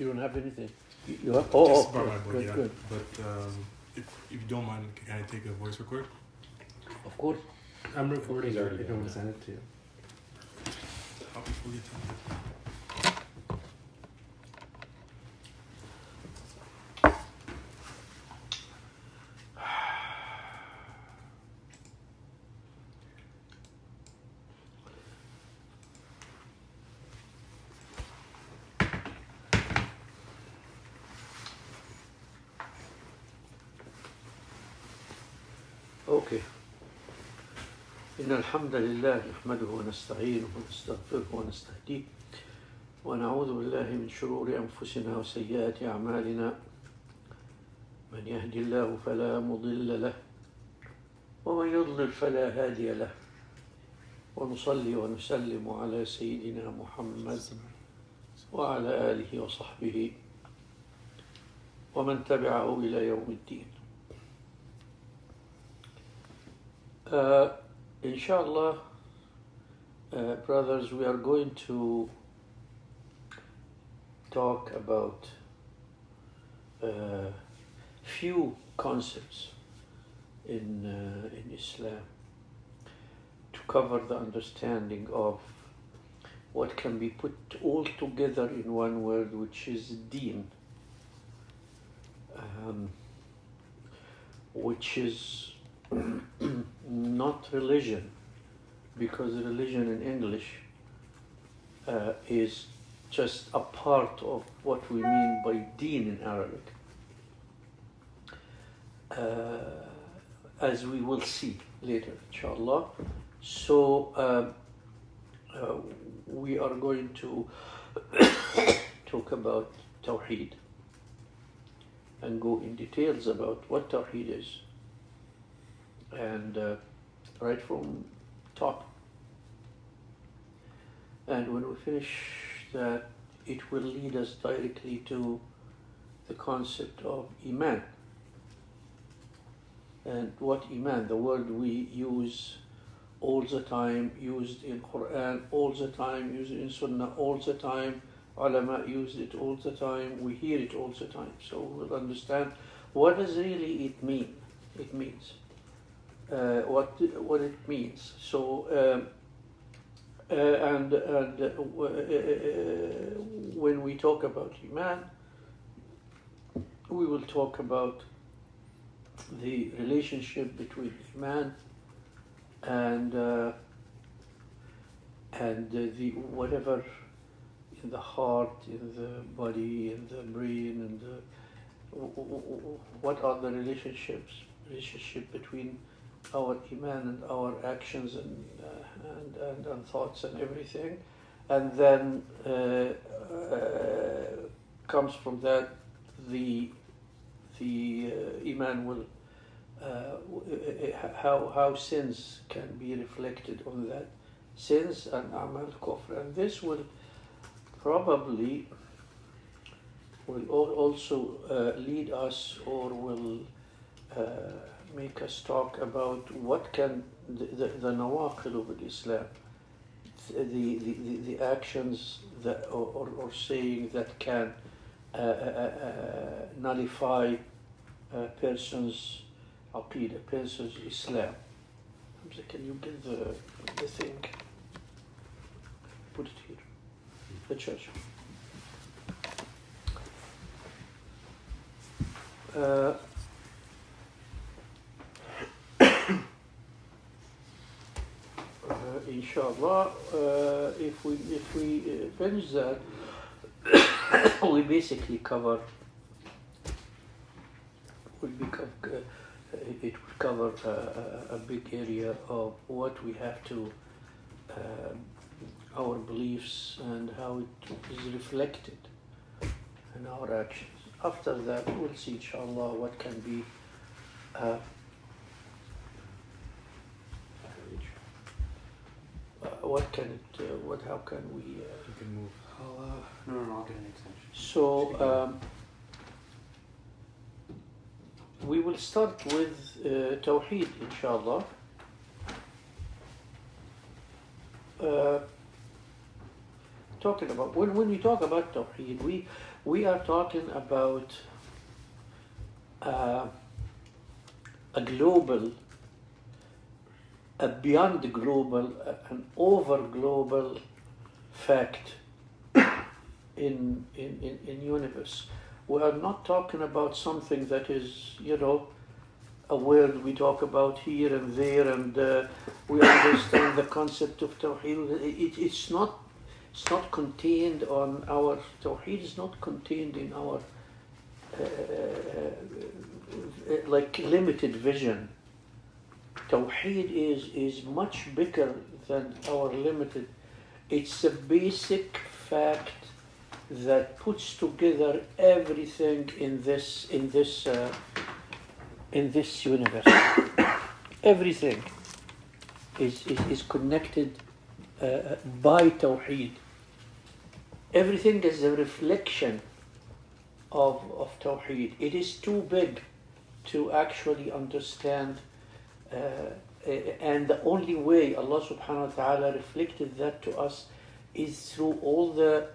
You don't have anything. You have? Oh, Just brought my book, good, yeah. good. But if you don't mind, can I take a voice record? Of course. I'm recording He's it already if you done want to that. send it to you. How before you tell me? Okay. إن الحمد لله نحمده ونستعينه ونستغفره ونستهديه ونعوذ بالله من شرور أنفسنا وسيئات أعمالنا من يهدي الله فلا مضل له ومن يضلل فلا هادي له ونصلي ونسلم على سيدنا محمد وعلى آله وصحبه ومن تبعه إلى يوم الدين. Inshallah, brothers, we are going to talk about few concepts in Islam to cover the understanding of what can be put all together in one word, which is deen, which is not religion, because religion in English is just a part of what we mean by deen in Arabic, as we will see later, inshallah. So we are going to talk about Tawheed and go in details about what Tawheed is, and right from top. And when we finish that, it will lead us directly to the concept of Iman. And what Iman, the word we use all the time, used in Quran all the time, used in Sunnah all the time, ulama used it all the time, we hear it all the time. So we'll understand what does really it mean. It means. What it means. So when we talk about Iman, we will talk about the relationship between Iman and the whatever in the heart, in the body, in the brain, and what are the relationship between our Iman and our actions and thoughts and everything, and then comes from that the Iman will how sins can be reflected on that sins and amal kufr, and this will probably also lead us, or will make us talk about what can the nawaqid of Islam, the actions that or saying that can nullify a person's aqeedah, person's Islam. Hamza, can you get the thing? Put it here. The church. Inshallah, if we finish that, we basically cover. It will cover a big area of what we have to, our beliefs and how it is reflected in our actions. After that, we'll see, inshallah, what can be. What can it? How can we? You can move. No, I'll get an extension. So we will start with Tawheed, inshallah. talking about. When we talk about Tawheed, we are talking about a global, a beyond the global, an over global fact in universe. We are not talking about something that is, a word we talk about here and there, and we understand the concept of Tawheed. It's not contained on our Tawheed. Is not contained in our like limited vision. Tawheed is much bigger than our limited. It's a basic fact that puts together everything in this universe. Everything is connected by Tawheed. Everything is a reflection of Tawheed. It is too big to actually understand, and the only way Allah subhanahu wa ta'ala reflected that to us is through all the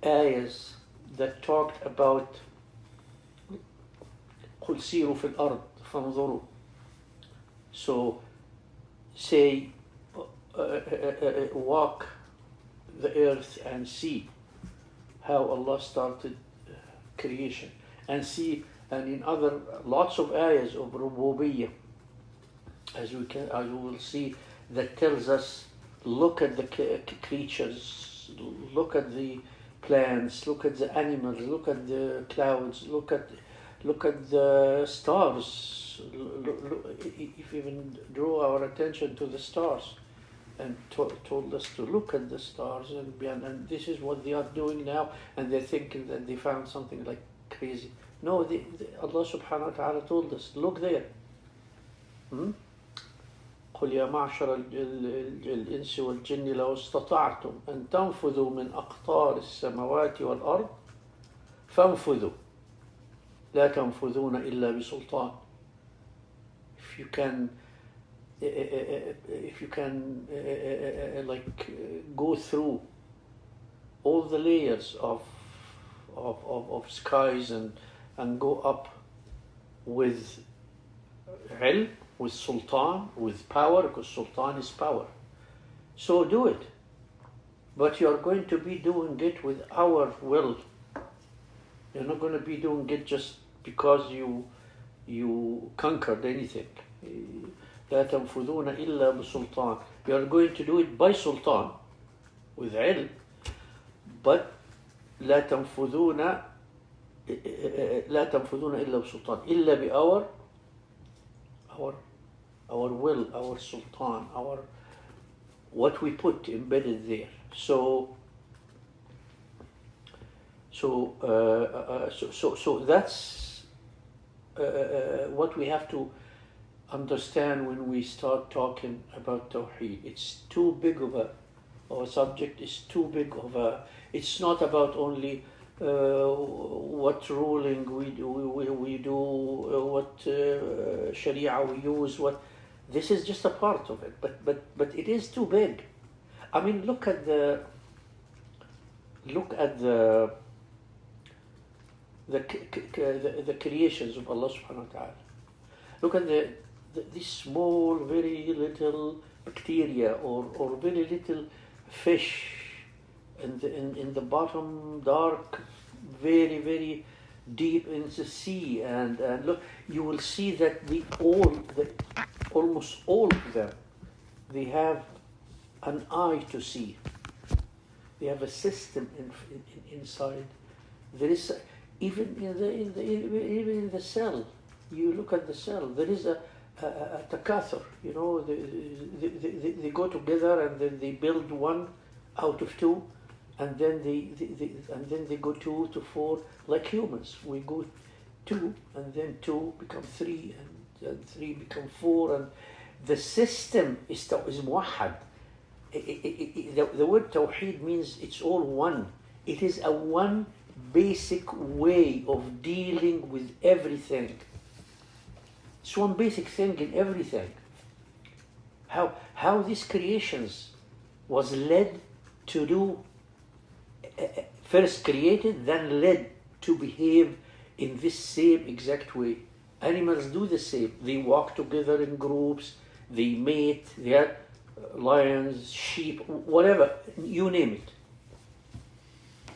ayahs that talked about قُلْ سِيرُوا فِي الْأَرْضِ فَانظُرُوا. So say, walk the earth and see how Allah started creation, and see, and in other lots of ayahs of rububiyyah, as we will see, that tells us, look at the creatures, look at the plants, look at the animals, look at the clouds, look at the stars. If even drew our attention to the stars and told us to look at the stars and beyond, and this is what they are doing now, and they're thinking that they found something like crazy. No, Allah subhanahu wa ta'ala told us, look there. قل يا معشر الإنس والجن لو استطعتم أن تنفذوا من أقطار السماوات والأرض فانفذوا لا تنفذون إلا بسلطان. If you can go through all the layers of skies and go up with ilm, with sultan, with power, because sultan is power. So do it. But you are going to be doing it with our will. You're not going to be doing it just because you conquered anything. لا تنفذون إلا بسلطان. You are going to do it by sultan, with ilm, but لا تنفذون إلا بسلطان إلا بأور our will, our sultan, our what we put embedded there. So that's what we have to understand when we start talking about Tawheed. It's too big of a subject. It's too big of a. It's not about only what ruling we do, what Sharia we use. This is just a part of it. But it is too big. I mean, look at the creations of Allah subhanahu wa ta'ala. Look at this small, very little bacteria or very little fish in the bottom, dark, very, very deep in the sea, and look, you will see that almost all of them, they have an eye to see. They have a system inside. There is even in the cell. You look at the cell. There is a takathur. They go together and then they build one out of two, and then they go 2 to 4 like humans. We go 2, and then 2 become 3, and 3 become 4, and the system is muwahhad. The word Tawheed means it's all one. It is a one basic way of dealing with everything. It's one basic thing in everything. How these creations was led to do first created, then led to behave in this same exact way. Animals do the same. They walk together in groups, they mate, they are lions, sheep, whatever, you name it.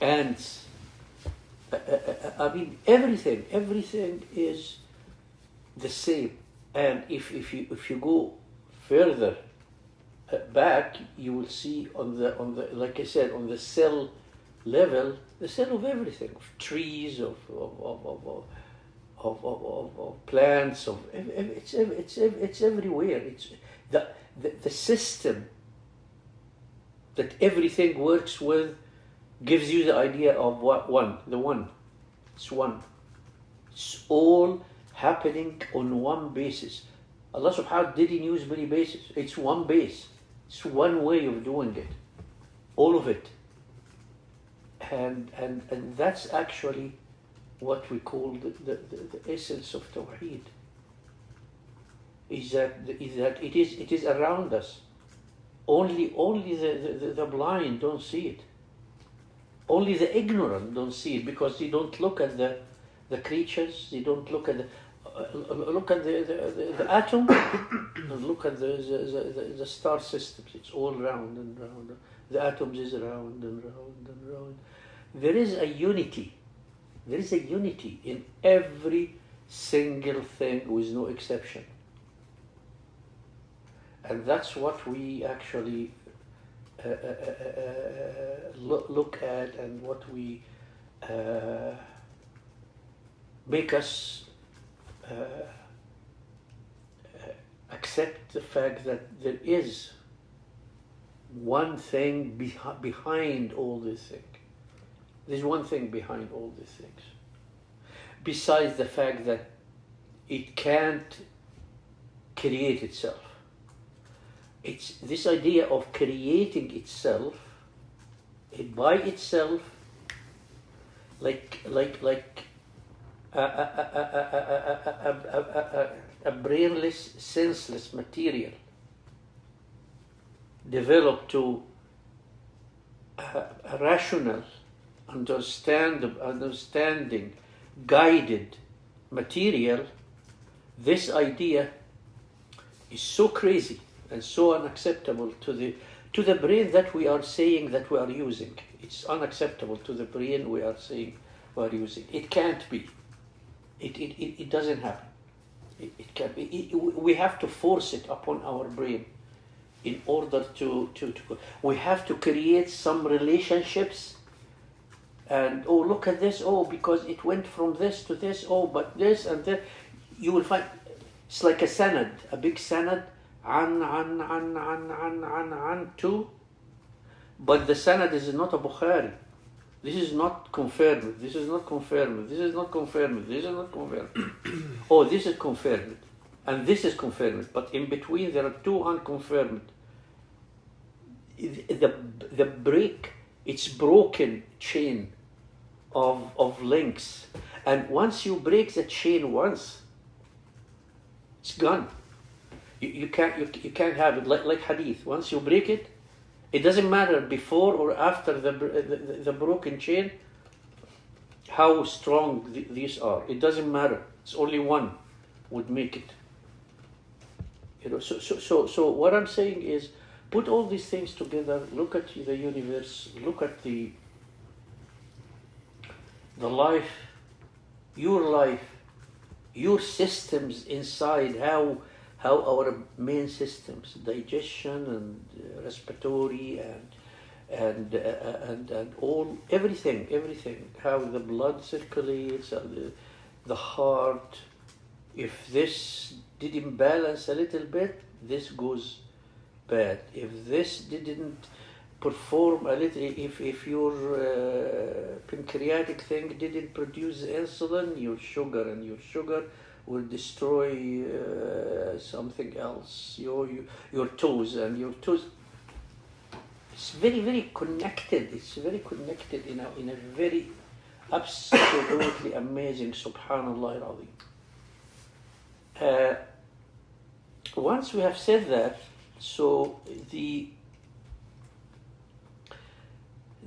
Ants. I mean, everything is the same. And if you go further back, you will see on the like I said, on the cell level, the cell of everything, of trees, of plants, it's everywhere. It's the system that everything works with gives you the idea of what one. It's one. It's all happening on one basis. Allah subhanahu wa ta'ala didn't use many bases. It's one base. It's one way of doing it. All of it. And that's actually what we call the essence of Tawheed. Is that it is around us. Only the blind don't see it. Only the ignorant don't see it, because they don't look at the creatures. They don't look at the atom. And look at the star systems. It's all round and round. The atoms is round and round and round. There is a unity. There is a unity in every single thing, with no exception. And that's what we actually look at, and what we make us accept the fact that there is one thing behind all these things. There's one thing behind all these things. Besides the fact that it can't create itself. It's this idea of creating itself, by itself, like a brainless, senseless material developed to a rational, understanding, guided material. This idea is so crazy and so unacceptable to the brain that we are saying that we are using. It's unacceptable to the brain we are saying we are using. It can't be. It doesn't happen. It can't be. We have to force it upon our brain in order to we have to create some relationships. And oh, look at this, oh, because it went from this to this, oh, but this and that. You will find it's like a sanad, a big sanad, an to. But the sanad is not a Bukhari. This is not confirmed. This is not confirmed. This is not confirmed. This is not confirmed. Oh, this is confirmed. And this is confirmed. But in between there are two unconfirmed. The break, it's broken chain of links. And once you break the chain once, it's gone. You can't have it like hadith. Once you break it, it doesn't matter before or after the broken chain how strong these are. It doesn't matter. It's only one would make it. So what I'm saying is, put all these things together. Look at the universe. Look at the life, your systems inside. How our main systems, digestion and respiratory and all everything, how the blood circulates, the heart. If this did imbalance a little bit, this goes bad. If this didn't perform a little, if your pancreatic thing didn't produce insulin, your sugar will destroy something else. Your toes. It's very, very connected. It's very connected in a very absolutely amazing. Subhanallah al-Azim. Once we have said that, so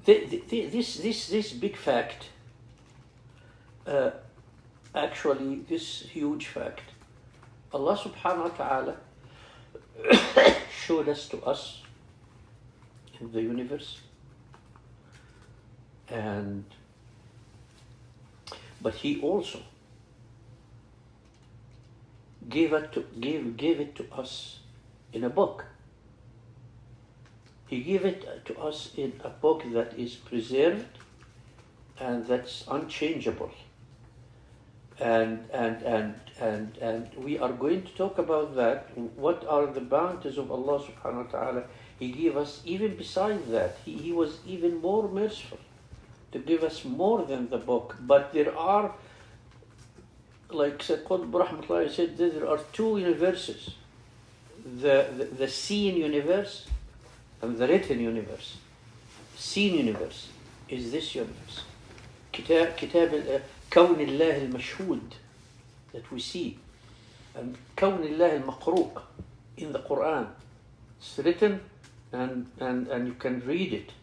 this big fact, actually, this huge fact, Allah subhanahu wa ta'ala showed us to us in the universe, but He also gave it to us in a book. He gave it to us in a book that is preserved and that's unchangeable. And we are going to talk about that. What are the bounties of Allah subhanahu wa ta'ala? He gave us, even besides that, He was even more merciful to give us more than the book. But there are, like Sayyid Qutb rahmatullahi said, there are two universes. The seen universe and the written universe. Seen universe is this universe. كتاب كون الله المشهود that we see, and كون الله المقروء in the Quran. It's written and you can read it,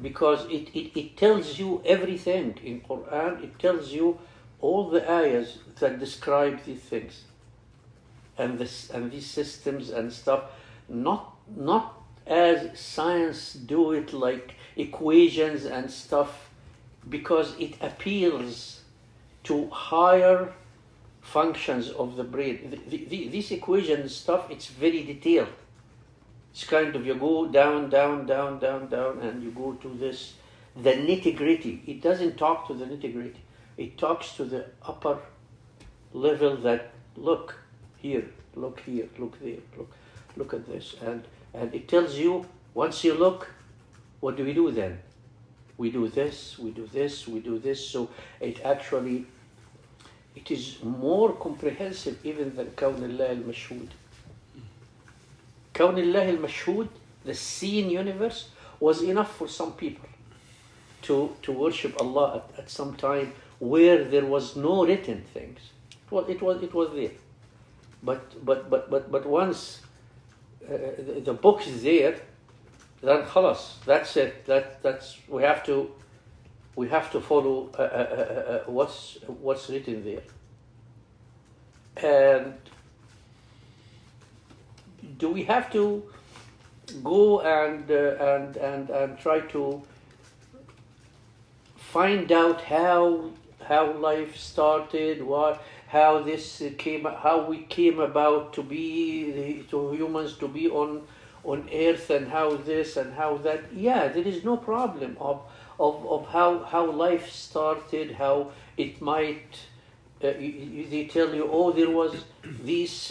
because it tells you everything in Quran. It tells you all the ayahs that describe these things and these systems and stuff, not as science do it, like equations and stuff, because it appeals to higher functions of the brain. This equation stuff, it's very detailed. It's kind of, you go down, and you go to this, the nitty-gritty. It doesn't talk to the nitty-gritty. It talks to the upper level that, look here, look here, look there, look at this. And it tells you, once you look, what do we do then? We do this, we do this, we do this. So it is more comprehensive even than كون الله المشهود. كون الله المشهود, the seen universe, was enough for some people to worship Allah at some time where there was no written things. It was there. But once the book is there, then خلاص, that's it. That's we have to follow what's written there. And do we have to go and try to find out how life started, how we came about to humans to be on earth, and how this and how that? Yeah, there is no problem of how life started, how it might. They tell you, oh, there was these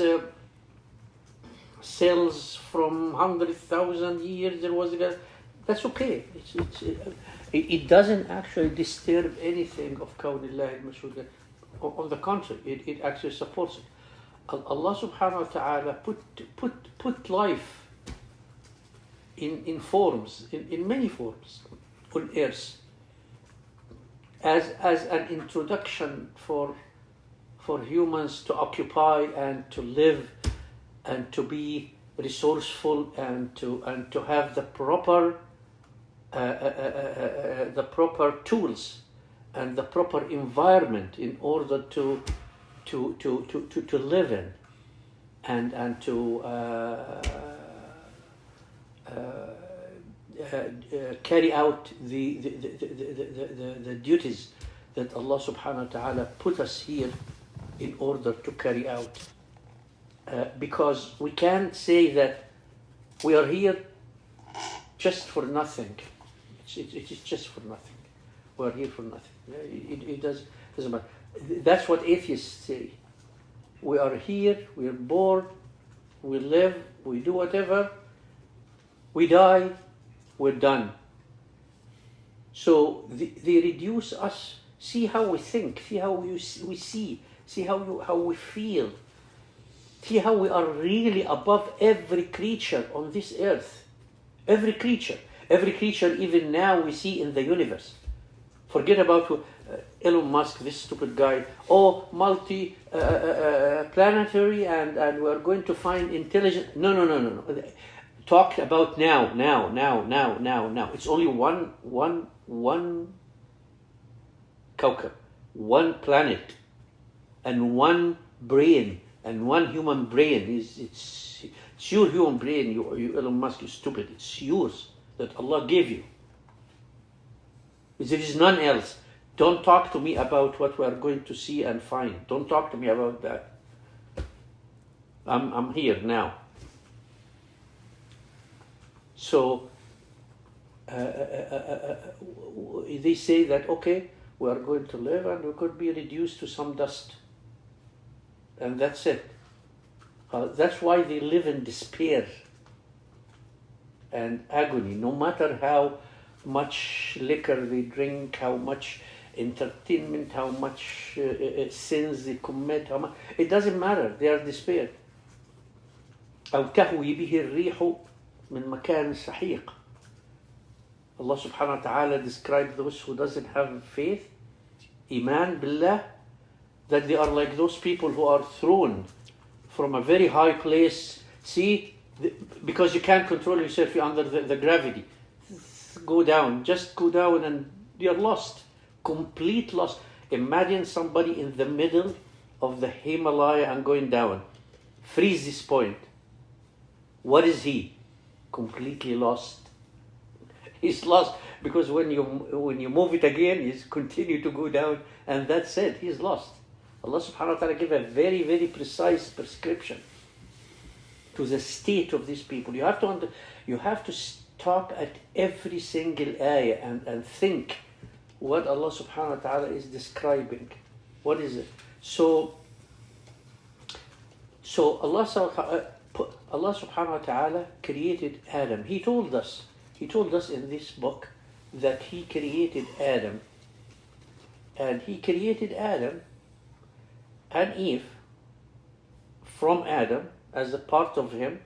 cells from 100,000 years. There was that's okay. It doesn't actually disturb anything of كون الله المشهود. On the contrary, it actually supports it. Allah subhanahu wa ta'ala put life in forms, in many forms on earth, as an introduction for humans to occupy and to live and to be resourceful and to have the proper tools and the proper environment in order to live in and to carry out the duties that Allah subhanahu wa ta'ala put us here in order to carry out. Because we can't say that we are here just for nothing. It's just for nothing. We are here for nothing. It doesn't matter. That's what atheists say. We are here, we are born, we live, we do whatever, we die, we're done. So they reduce us. See how we think, see how we see, see how we feel. See how we are really above every creature on this earth. Every creature, even now we see in the universe. Forget about Elon Musk, this stupid guy. Oh, multi-planetary, and we are going to find intelligent. No. talked about now. It's only one kawkab, one planet, and one brain, and one human brain. It's your human brain. You Elon Musk, you stupid. It's yours that Allah gave you. There is none else. Don't talk to me about what we are going to see and find. Don't talk to me about that. I'm here now. So they say that, okay, we are going to live and we could be reduced to some dust. And that's it. That's why they live in despair and agony. No matter how much liquor they drink, how much entertainment, how much sins they commit, it doesn't matter. They are despair. أو تهوي به الريح من مكان سحيق. Allah subhanahu wa ta'ala described those who doesn't have faith, iman billah, that they are like those people who are thrown from a very high place. See, because you can't control yourself, you're under the gravity. Go down, just go down and you're lost. Complete loss. Imagine somebody in the middle of the Himalaya and going down. Freeze this point. What is he? Completely lost. He's lost because when you move it again, he's continue to go down, and that's it. He's lost. Allah subhanahu wa ta'ala gave a very, very precise prescription to the state of these people. You have to stop at every single ayah and think what Allah subhanahu wa ta'ala is describing. What is it? So Allah subhanahu wa ta'ala created Adam. He told us in this book that He created Adam. And He created Adam and Eve from Adam as a part of Him,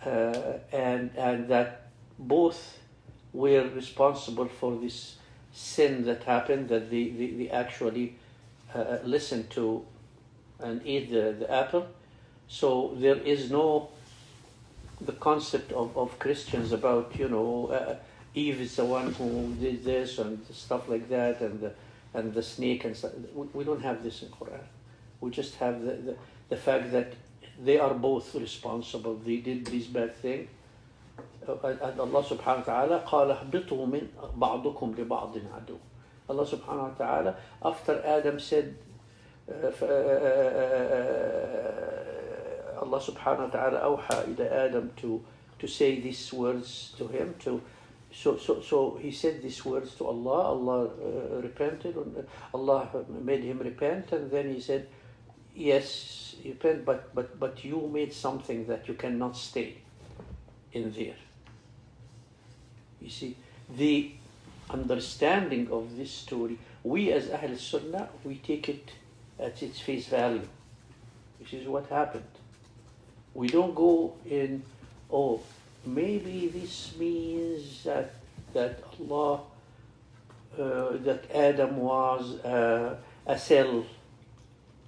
and that both were responsible for this sin that happened, that they actually listened to and ate the apple. So there is no the concept of Christians about Eve is the one who did this and stuff like that, and the snake and stuff. We don't have this in Quran. We just have the fact that they are both responsible. They did this bad thing. And Allah subhanahu wa ta'ala قال اهبطوا من بعضكم لبعض عدو. Allah subhanahu wa ta'ala, after Adam said, Allah subhanahu wa ta'ala awha ila Adam to say these words to him, so he said these words to Allah. Allah repented, Allah made him repent, and then he said, yes, repent, but you made something that you cannot stay in there. You see, the understanding of this story, we as Ahl Sunnah, we take it at its face value. This is what happened. We don't go in, maybe this means that Allah, that Adam was a cell,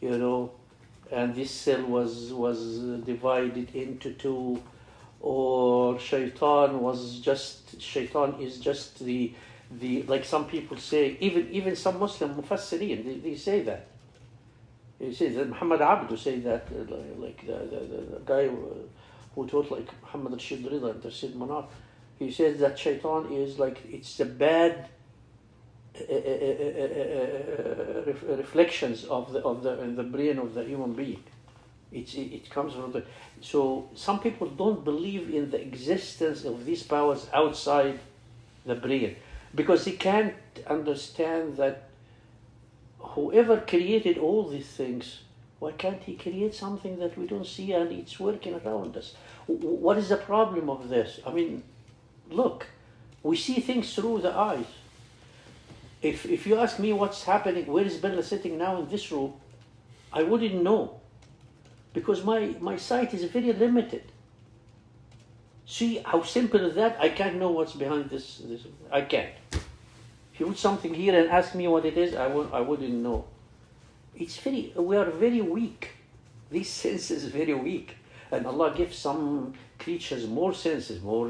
and this cell was divided into two, or Shaitan is just the like some people say, even some Muslim mufassirin, they say that. He says that Muhammad Abdu say that, like the guy who taught like Muhammad Rashid Rida and Tafsir Manar, he says that Shaitan is like, it's the bad reflections of the brain of the human being. It comes from the. So some people don't believe in the existence of these powers outside the brain, because they can't understand that whoever created all these things, why can't He create something that we don't see and it's working around us? What is the problem of this? I mean, look, we see things through the eyes. If you ask me what's happening, where is Bella sitting now in this room, I wouldn't know, because my sight is very limited. See how simple is that? I can't know what's behind this. I can't. If you put something here and ask me what it is, I wouldn't know. We are very weak. This sense is very weak. And Allah gives some creatures more senses, more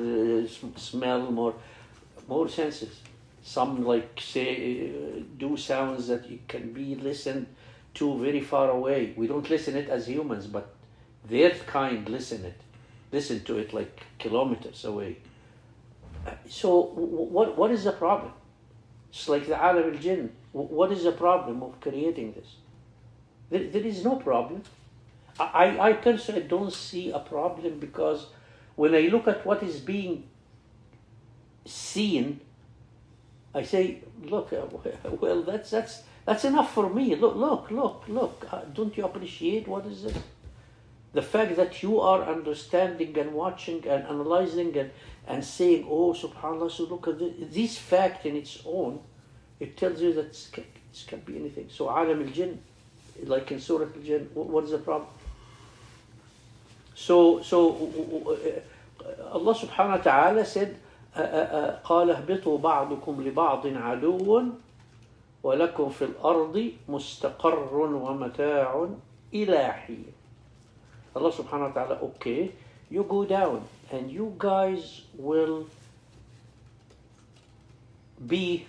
smell, more senses. Some like say do sounds that it can be listened to very far away. We don't listen it as humans, but their kind listen to it like kilometers away. So what is the problem? It's like the alam al-jinn. What is the problem of creating this? There is no problem. I personally don't see a problem, because when I look at what is being seen, I say, look, well, that's enough for me. Look. Don't you appreciate what is this? The fact that you are understanding and watching and analyzing and saying, oh, subhanAllah, so look at this fact in its own, it tells you that it can be anything. So alam al-jinn, like in Surah al-Jinn, what is the problem? So Allah subhanahu wa ta'ala said, قال اهبطوا بعضكم لبعض عدو ولكم في الأرض مستقر ومتاع إلى حين. Allah subhanahu wa ta'ala, okay, you go down and you guys will be,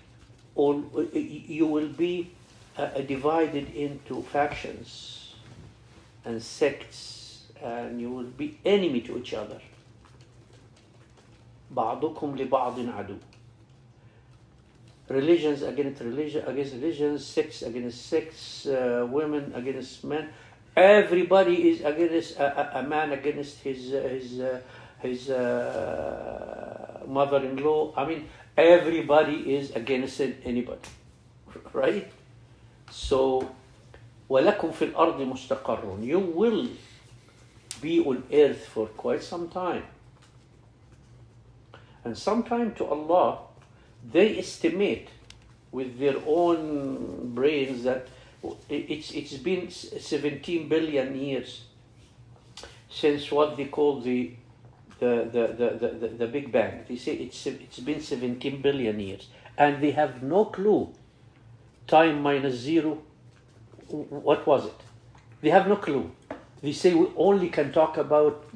or you will be divided into factions and sects, and you will be enemy to each other. بعضكم لبعض عدو. Religions against religions, sects against sects, women against men. Everybody is against a man against his mother-in-law. I mean, everybody is against anybody, right? So, وَلَكُمْ فِي الْأَرْضِ مُسْتَقَرٌ. You will be on earth for quite some time. And sometime to Allah, they estimate with their own brains that it's been 17 billion years since what they call the Big Bang. They say it's been 17 billion years, and they have no clue. Time minus zero, what was it? They have no clue. They say we only can talk about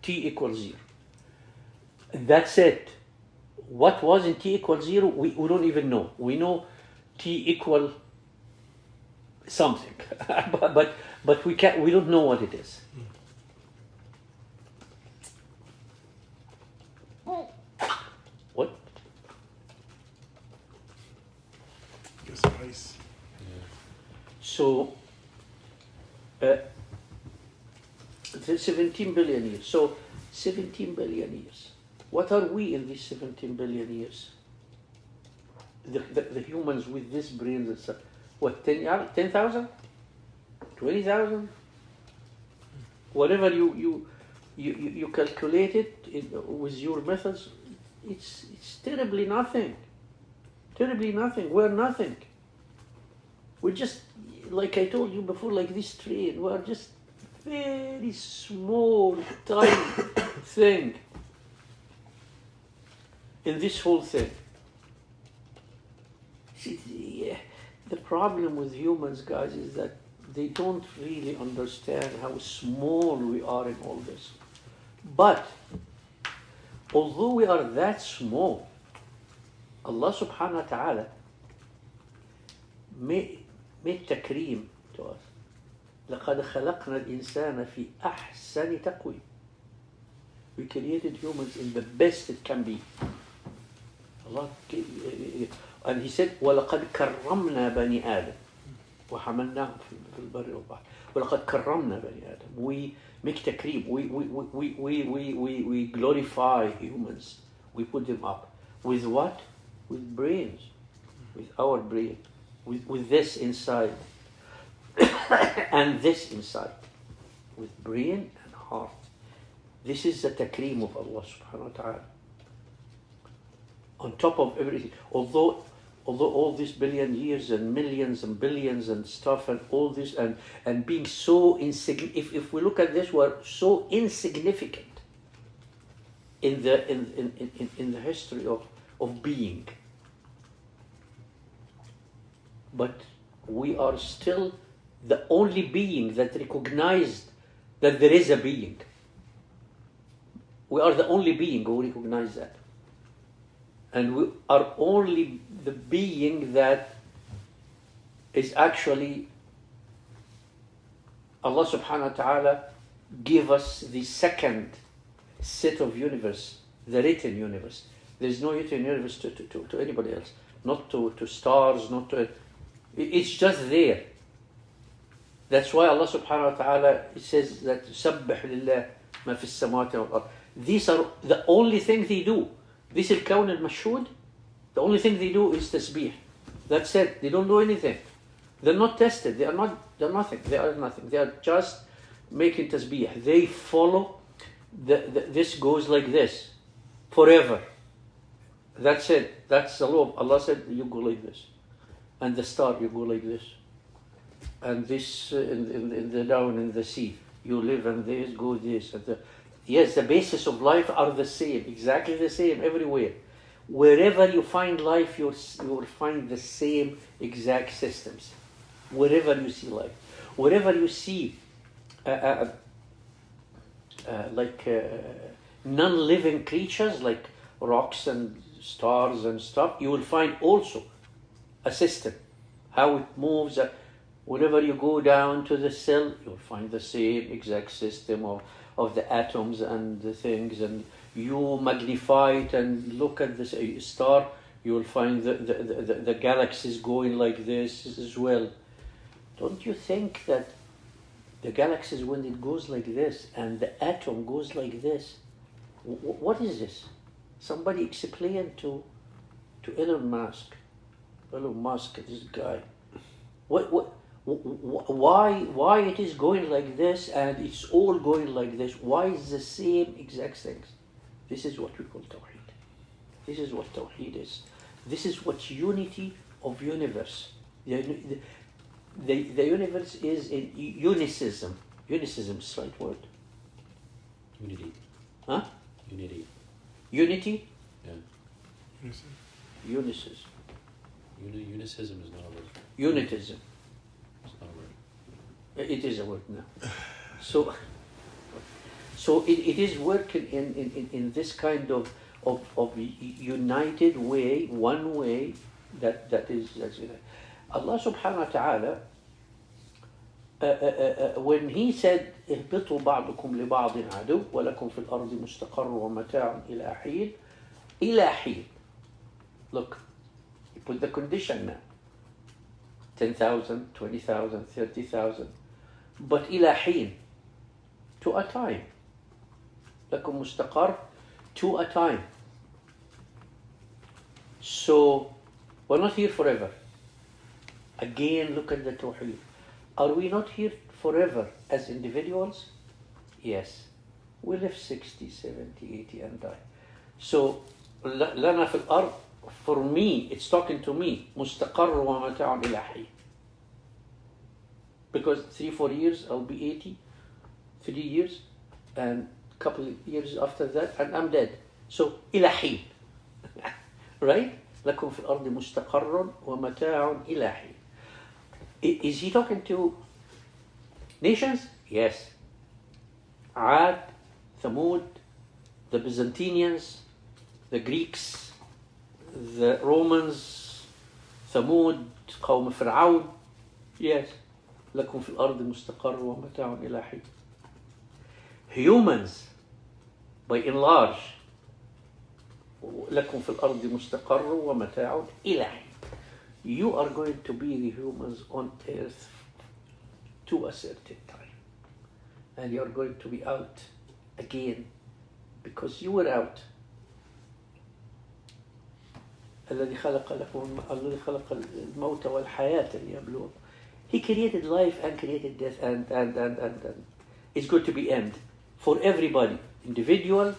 t equals 0. That's it. What was in t equals 0? We don't even know. We know t equal something, but we don't know what it is. What? Just ice. So, 17 billion years. So, 17 billion years. What are we in these 17 billion years? The humans with this brains and stuff. What, 10,000? 20,000? Whatever you calculate it with your methods, it's terribly nothing. Terribly nothing. We're nothing. We're just, like I told you before, like this train. We're just very small, tiny thing in this whole thing. See, the problem with humans, guys, is that they don't really understand how small we are in all this. But although we are that small, Allah subhanahu wa ta'ala made takreem to us. لَقَدْ خَلَقْنَا الْإِنسَانَ فِي أَحْسَنِ تَقْوِيمٍ. We created humans in the best it can be. Allah, and He said, وَلَقَدْ كَرَّمْنَا بَنِي آدَمَ وَحَمَلْنَاهُمْ فِي الْبَرِّ وَالْبَحْرِ وَلَقَدْ كَرَّمْنَا بَنِي آدَمَ. We make takreem. We glorify humans. We put them up. With what? With brains. With our brain. With this inside. And this inside. With brain and heart. This is the takreem of Allah subhanahu wa ta'ala. On top of everything, although all these billion years and millions and billions and stuff and all this and being so insignificant, if we look at this, we're so insignificant in the history of being. But we are still the only being that recognized that there is a being. We are the only being who recognize that. And we are only the being that is actually Allah subhanahu wa ta'ala give us the second set of universe, the written universe. There is no written universe to anybody else, not to stars, not to... It's just there. That's why Allah subhanahu wa ta'ala says that سَبِّحْ لِلَّهِ مَا فِي السَّمَاوَاتِ وَالْأَرْضِ. These are the only thing they do. This is الكون المشهود. The only thing they do is tasbih. That's it. They don't do anything. They're not tested. They're nothing. They are nothing. They are just making tasbih. They follow this goes like this forever. That's it. That's the law. Allah said you go like this, and the star you go like this, and this in the down in the sea you live, and this go this. And yes, the basis of life are the same, exactly the same everywhere. Wherever you find life, you will find the same exact systems. Wherever you see life, wherever you see non-living creatures like rocks and stars and stuff, you will find also a system, how it moves. Whenever you go down to the cell, you'll find the same exact system of the atoms and the things, and you magnify it and look at this star, you will find the galaxies going like this as well. Don't you think that the galaxies, when it goes like this and the atom goes like this, what is this? Somebody explain to Elon Musk, this guy, why it is going like this and it's all going like this? Why is the same exact things? This is what we call Tawheed. This is what Tawheed is. This is what unity of universe. The universe is in unicism. Unicism is the right word. Unity. Huh? Unity. Unity? Yeah. Unicism. Unicism is not a word. Unitism. It's not a word. It is a word now. So it is working in this kind of united way, one way that is Allah subhanahu wa ta'ala when he said اهبطوا بعضكم لبعض عدو ولكم في الأرض مستقر ومتاع إلى حين. Look, he put the condition now. 10,000, 20,000, 30,000. But إلى حين, to a time. لكم مستقر, to a time. So, we're not here forever. Again, look at the Tawheed. Are we not here forever as individuals? Yes. We live 60, 70, 80 and die. So, لنا في الأرض, for me, it's talking to me, مستقر ومتاع إلى حين. Because 3-4 years, I'll be 80, 3 years, and a couple of years after that, and I'm dead. So, إلى حين. Right? لكم في الأرض مستقر ومتاع إلى حين. Is he talking to nations? Yes. Ad, Thamud, the Byzantinians, the Greeks, the Romans, Thamud, قوم فرعون. Yes. لكم في الأرض مستقر ومتاع إلى حين. Humans, by and large, لكم في الأرض مستقر ومتاع إلى حين. You are going to be the humans on earth to a certain time. And you are going to be out again because you were out. الذي خلق الموت والحياة ليبلوكم. He created life and created death and it's going to be end for everybody, individual,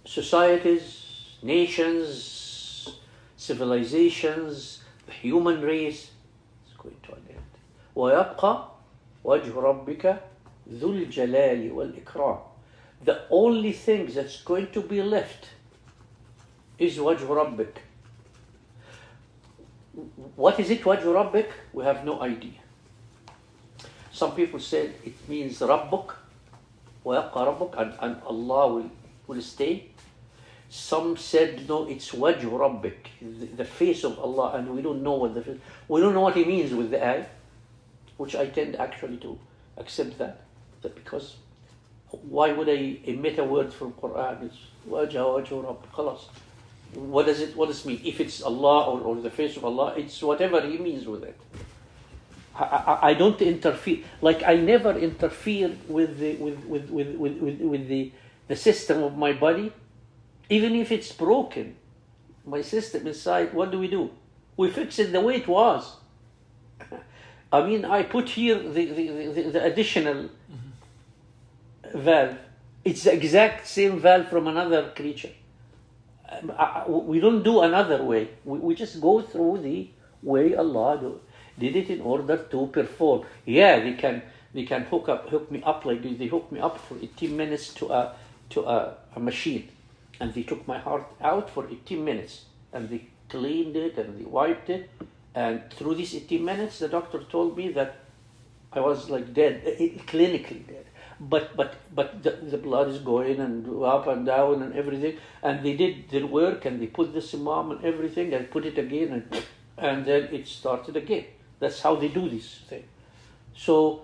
societies, nations, civilizations, the human race. It's going to an end. ويبقى وجه ربك ذو الجلال والإكرام. The only thing that's going to be left is وجه ربك. What is it, وجه ربك? We have no idea. Some people said it means ربك, وَيَبْقَى رَبُّكَ, and Allah will stay. Some said, no, it's وَجْهُ رَبِّكَ, the face of Allah, and we don't know what He means with the ayah, which I tend actually to accept that because why would I emit a word from Quran? It's وَجْهُ رَبِّكَ, خلاص. What does it mean? If it's Allah or the face of Allah, it's whatever He means with it. I don't interfere. Like I never interfere with the system of my body, even if it's broken. My system inside, what do? We fix it the way it was. I mean, I put here the additional valve. It's the exact same valve from another creature. We don't do another way. We just go through the way Allah did it in order to perform. Yeah, they can hook me up like this. They hooked me up for 18 minutes to a machine, and they took my heart out for 18 minutes, and they cleaned it and they wiped it, and through these 18 minutes, the doctor told me that I was like dead, clinically dead. But the blood is going and up and down and everything, and they did their work and they put the simam and everything and put it again and then it started again. That's how they do this thing. So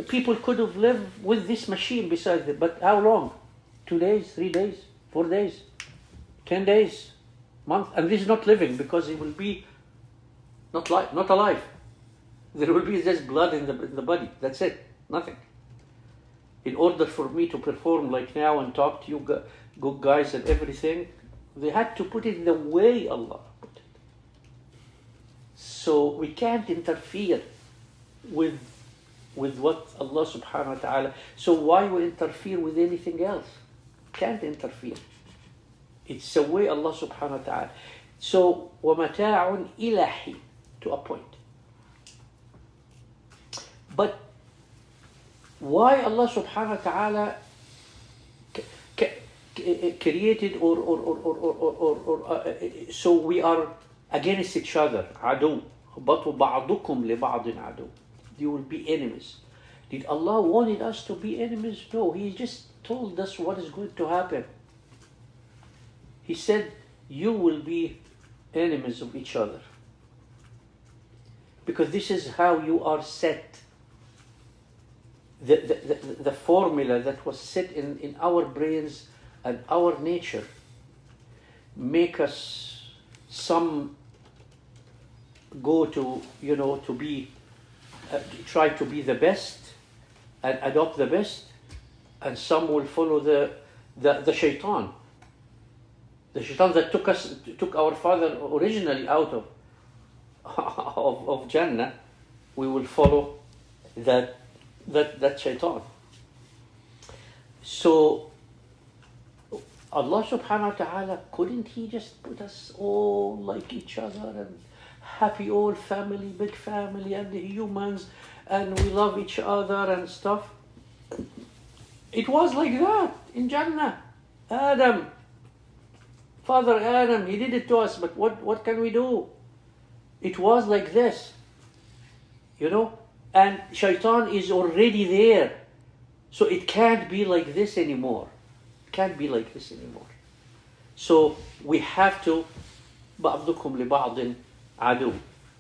people could have lived with this machine besides it, but how long? 2 days, 3 days, 4 days, 10 days, month, and this is not living because it will be not alive. There will be just blood in the body. That's it. Nothing. In order for me to perform like now and talk to you good guys and everything, they had to put it the way Allah put it. So we can't interfere with what Allah subhanahu wa ta'ala. So why we interfere with anything else? Can't interfere. It's the way Allah subhanahu wa ta'ala. So وَمَتَاعٌ إِلَى حِينٍ, to a point. But why Allah subhanahu wa ta'ala created or so we are against each other, عدو, but بعضكم لبعض عدو. You will be enemies. Did Allah wanted us to be enemies? No, He just told us what is going to happen. He said, you will be enemies of each other. Because this is how you are set. The formula that was set in our brains and our nature make us, some go to be try to be the best and adopt the best, and some will follow the shaitan. The shaitan that took our father originally out of Jannah, we will follow that shaitan. So Allah subhanahu wa ta'ala, couldn't He just put us all like each other and happy old family, big family, and the humans, and we love each other and stuff? It was like that in Jannah. Father Adam, he did it to us, but what can we do? It was like this, and shaitan is already there. So it can't be like this anymore. So we have to بعضكم لبعض عدو.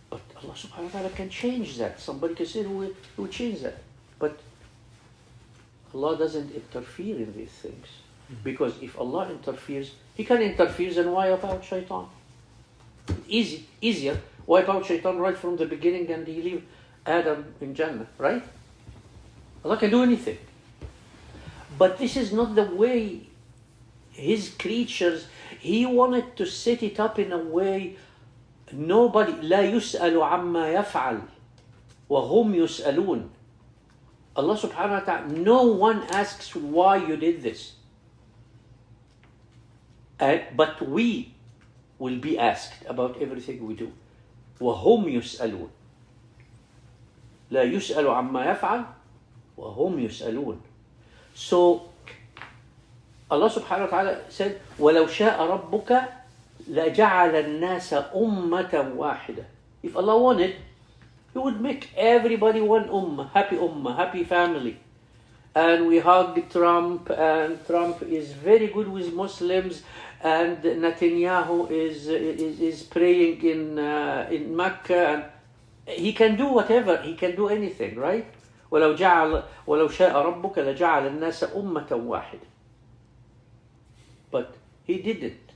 But Allah subhanahu wa ta'ala can change that. Somebody can say who will change that. But Allah doesn't interfere in these things. Because if Allah interferes, He can interfere and wipe out shaitan. Easier. Wipe out shaitan right from the beginning and He leave Adam in Jannah, right? Allah can do anything. But this is not the way His creatures, He wanted to set it up in a way nobody, لا يسأل عما يفعل وهم يسألون. Allah subhanahu wa ta'ala, no one asks why you did this. But we will be asked about everything we do. وهم يسألون. لا يسأل عما يفعل وهم يسألون. So Allah subhanahu wa ta'ala said, وَلَوْ شَاءَ رَبُّكَ لَجَعَلَ النَّاسَ أُمَّةً وَاحِدَةً. If Allah wanted, He would make everybody one happy family. and we hug Trump, and Trump is very good with Muslims, and Netanyahu is praying in Mecca, and he can do whatever, he can do anything, right? ولو شاء ربك لجعل الناس أمة واحدة. But he didn't.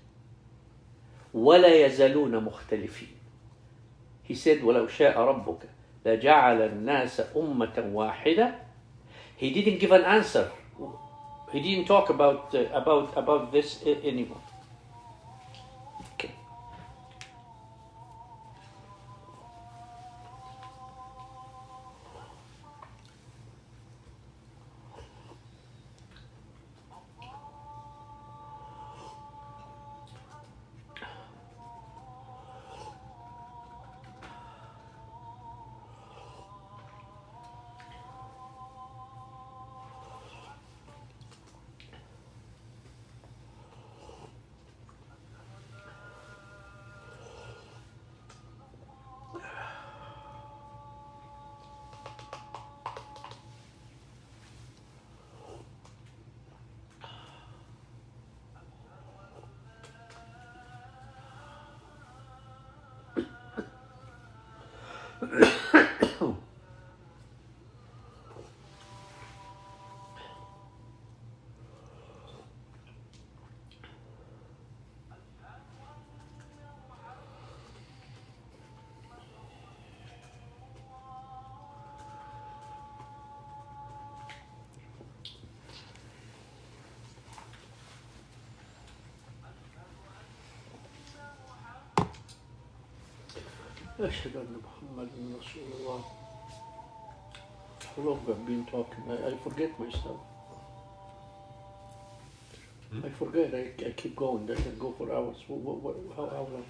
ولا يزالون مختلفين. He said ولو شاء ربك لجعل الناس أمة واحدة. He didn't give an answer. He didn't talk about this anymore. Okay. أشهد أن محمد رسول الله. How long I've been talking? I forget myself. I forget. I keep going. I can go for hours. How long?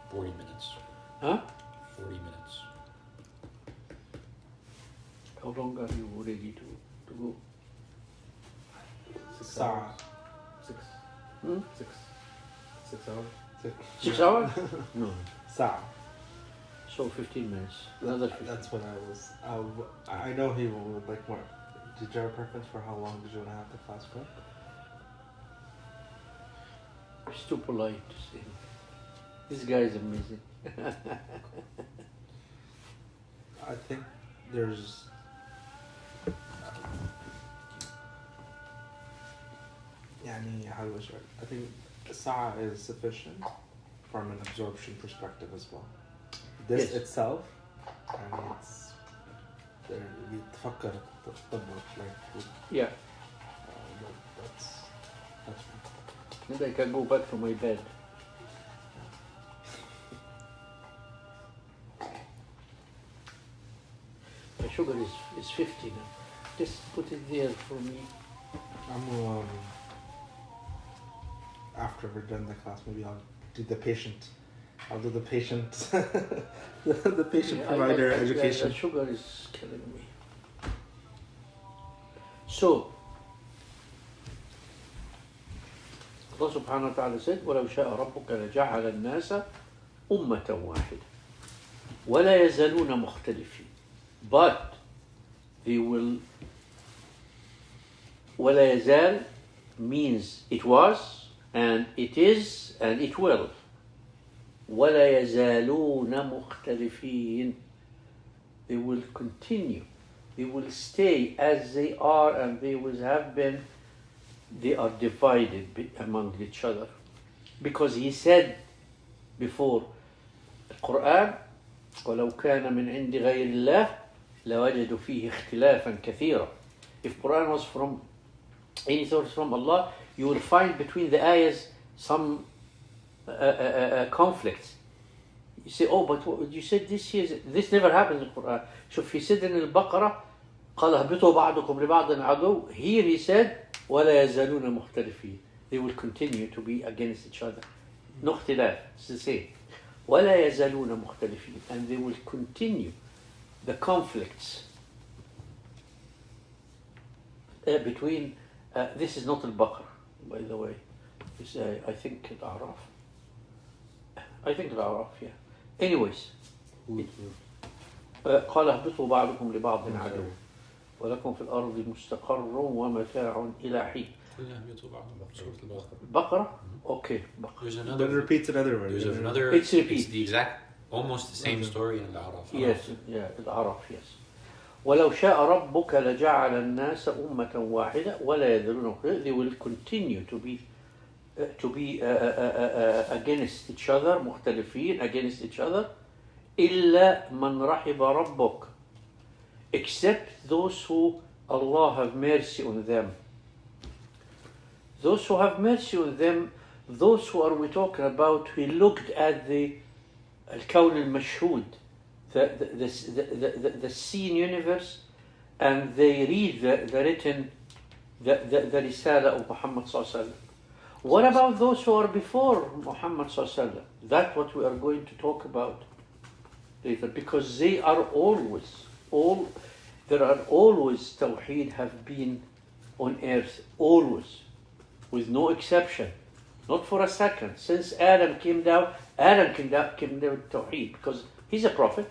40 minutes. Huh? 40 minutes. How long are you ready to go? 6 hours. 6. Hmm? 6 hours. 6 hours? No. Sa. So 15 minutes. Another 15. That's what I was. I know he will like more. Did you have a preference for how long did you want to have the class for? It's too polite to say. This guy is amazing. I think there's. How do I start? I think Sa is sufficient from an absorption perspective as well. This Yes. itself, it's بيتفكر تطبق like Yeah. that's Then I can go back to my bed. My sugar is 50 now. Just put it there for me. I'm after we're done the class, maybe I'll do the patient. I'll do the patient, the patient Yeah, provider the education. sugar is killing me. So, Allah subhanahu wa ta'ala said, وَلَوْ شَاءَ رَبُّكَ لَجَعَلَ النَّاسَ أُمَّةً وَاحِدًا وَلَا يَزَالُونَ مُخْتَلِفِينَ. But they will. وَلَا يَزَال means it was, and it is, and it will. وَلَا يَزَالُونَ مُخْتَلِفِينَ. They will continue. They will stay as they are, and they will have been. They are divided among each other. Because he said before the Quran, وَلَوْ كَانَ مِنْ عِنْدِ غَيْرِ اللَّهِ لَوَجَدُوا فِيهِ اخْتِلَافًا كَثِيرًا. If Quran was from any source from Allah, you will find between the ayahs some conflicts. You say, oh, but what, you said this never happens in the Quran. So if he said in Al-Baqarah, قَالَ اهْبِطُوا بَعْضُكُمْ لِبَعْضٍ عَدُوٌّ. Here he said, وَلَا يَزَالُونَ مُخْتَلِفِينَ. They will continue to be against each other. No اختلاف, it's the same. وَلَا يَزَالُونَ مُخْتَلِفِينَ. And they will continue the conflicts between, this is not Al-Baqarah, by the way. It's, I think Al-A'raf. Yeah. Anyways. قال اهبطوا بعضكم لبعض عدو. ولكم في الأرض مستقر ومتاع إلى حين. Baqarah? Okay, Baqarah. There's Then another. repeats another word. There's another. It's repeat. the exact, almost the same story in Al-Araf. Yes, yeah, الأعراف, yes. ولو شاء ربك لجعل الناس أمة واحدة ولا يذرون. They will continue to be against each other, مختلفين against each other. إلا من رحب ربك, except those who Allah have mercy on them. Those who have mercy on them, those who are we talking about, we looked at the الكون المشهود, the seen universe, and they read the written, the Risala of Muhammad sallallahu alaihi wasallam. What about those who are before Muhammad sallallahu alaihi wasallam? That's what we are going to talk about later, because they are always, there are always Tawheed have been on earth, always, with no exception, not for a second. Since Adam came down with Tawheed, because he's a prophet.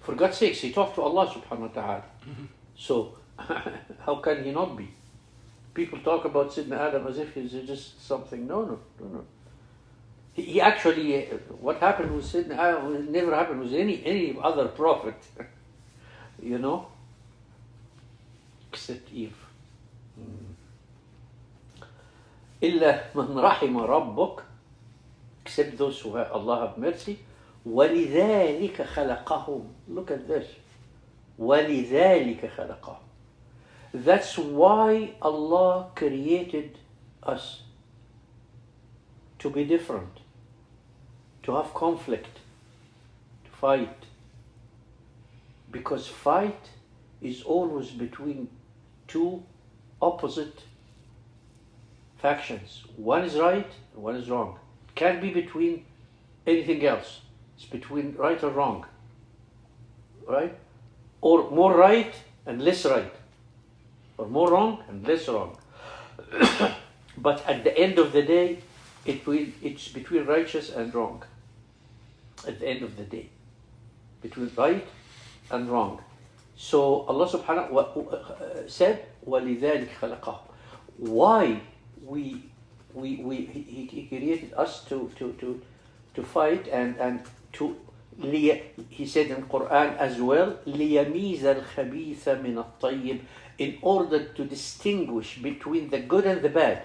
For God's sakes, he talked to Allah subhanahu wa ta'ala. So, how can he not be? People talk about Sayyidina Adam as if he's just something. No. He actually, what happened with Sayyidina Adam never happened with any other prophet. You know? Except Eve. إلا من رحم ربك, except those who have Allah have mercy. ولذلك خلقهم. Look at this. ولذلك خلقهم. That's why Allah created us. To be different. To have conflict. To fight. Because fight is always between two opposite factions. One is right, and one is wrong. It can't be between anything else. It's between right or wrong. Right? Or more right and less right. Or more wrong and less wrong. But at the end of the day, it's between righteous and wrong. At the end of the day. Between right and wrong. So Allah subhanahu wa ta'ala said, وَلِذَلِكَ خَلَقَهُ. Why He created us to fight and to, he said in Quran as well, لِيَمِيزَ الْخَبِيثَ مِنَ الطَّيِّبِ, in order to distinguish between the good and the bad.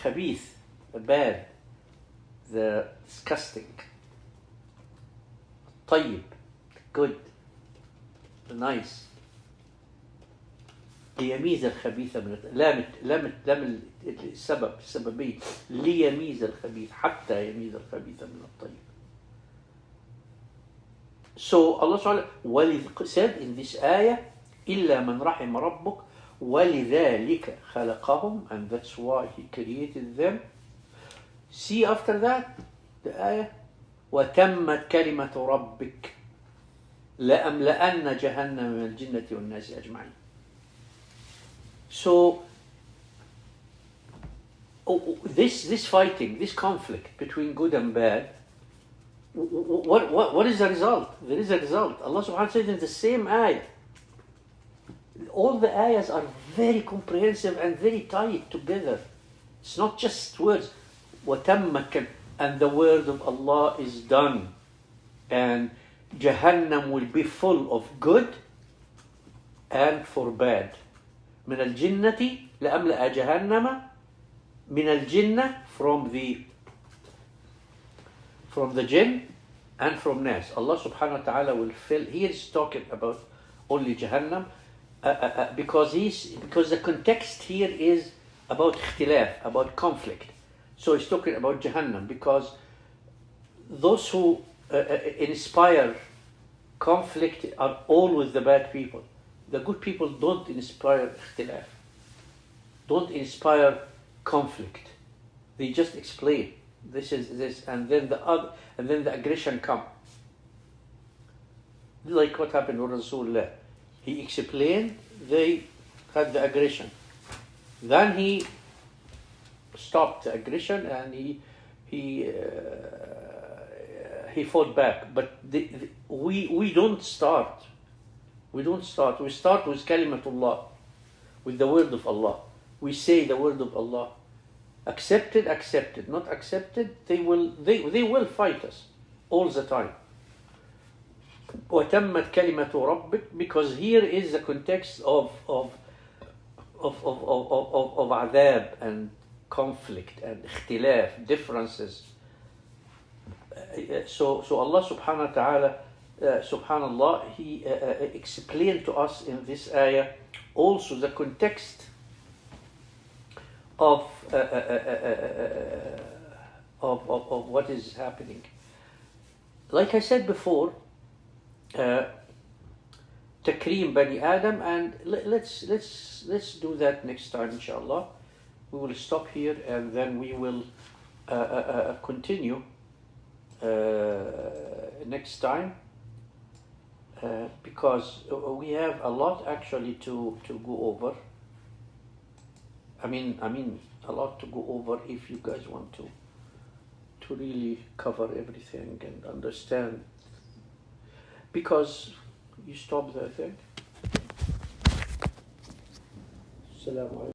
Khabith, the bad, the disgusting. طيب, good, the nice. ليميز الخبيث من لام السببية ليميز الخبيث حتى يميز الخبيث من الطيب. So Allah said in this ayah, إلا من رحم ربك ولذلك خلقهم, and that's why He created them. See after that the ayah, وتمت كلمة ربك لأملأن جهنم من الجنة والناس أجمعين. So, this fighting, this conflict between good and bad, what is the result? There is a result. Allah subhanahu wa ta'ala said in the same ayah. All the ayahs are very comprehensive and very tied together. It's not just words. وَتَمَّكَ, and the word of Allah is done. And Jahannam will be full of good and for bad. من الجنة لأملأ جهنم, من الجنة from the jinn and from nas. Allah subhanahu wa ta'ala will fill. Here is talking about only Jahannam because the context here is about ikhtilaf, about conflict. So he's talking about Jahannam because those who inspire conflict are always the bad people. The good people don't inspire ikhtilaf, don't inspire conflict. They just explain this is this, and then the aggression come. Like what happened with Rasulullah. He explained, they had the aggression. Then he stopped the aggression and he fought back. But we don't start We don't start. We start with kalimatullah, with the word of Allah. We say the word of Allah. Accepted, accepted. Not accepted, they will fight us all the time. وَتَمَّتْ كَلِمَةُ رَبِّكَ, because here is the context of adhab and conflict and ikhtilaf, differences. So Allah subhanahu wa ta'ala, subhanallah, He explained to us in this ayah also the context of what is happening. Like I said before, Takreem Bani Adam, and let's do that next time, inshallah. We will stop here and then we will continue next time, because we have a lot actually to go over. I mean a lot to go over if you guys want to really cover everything and understand, because you stop there, I think. Assalamu alaikum.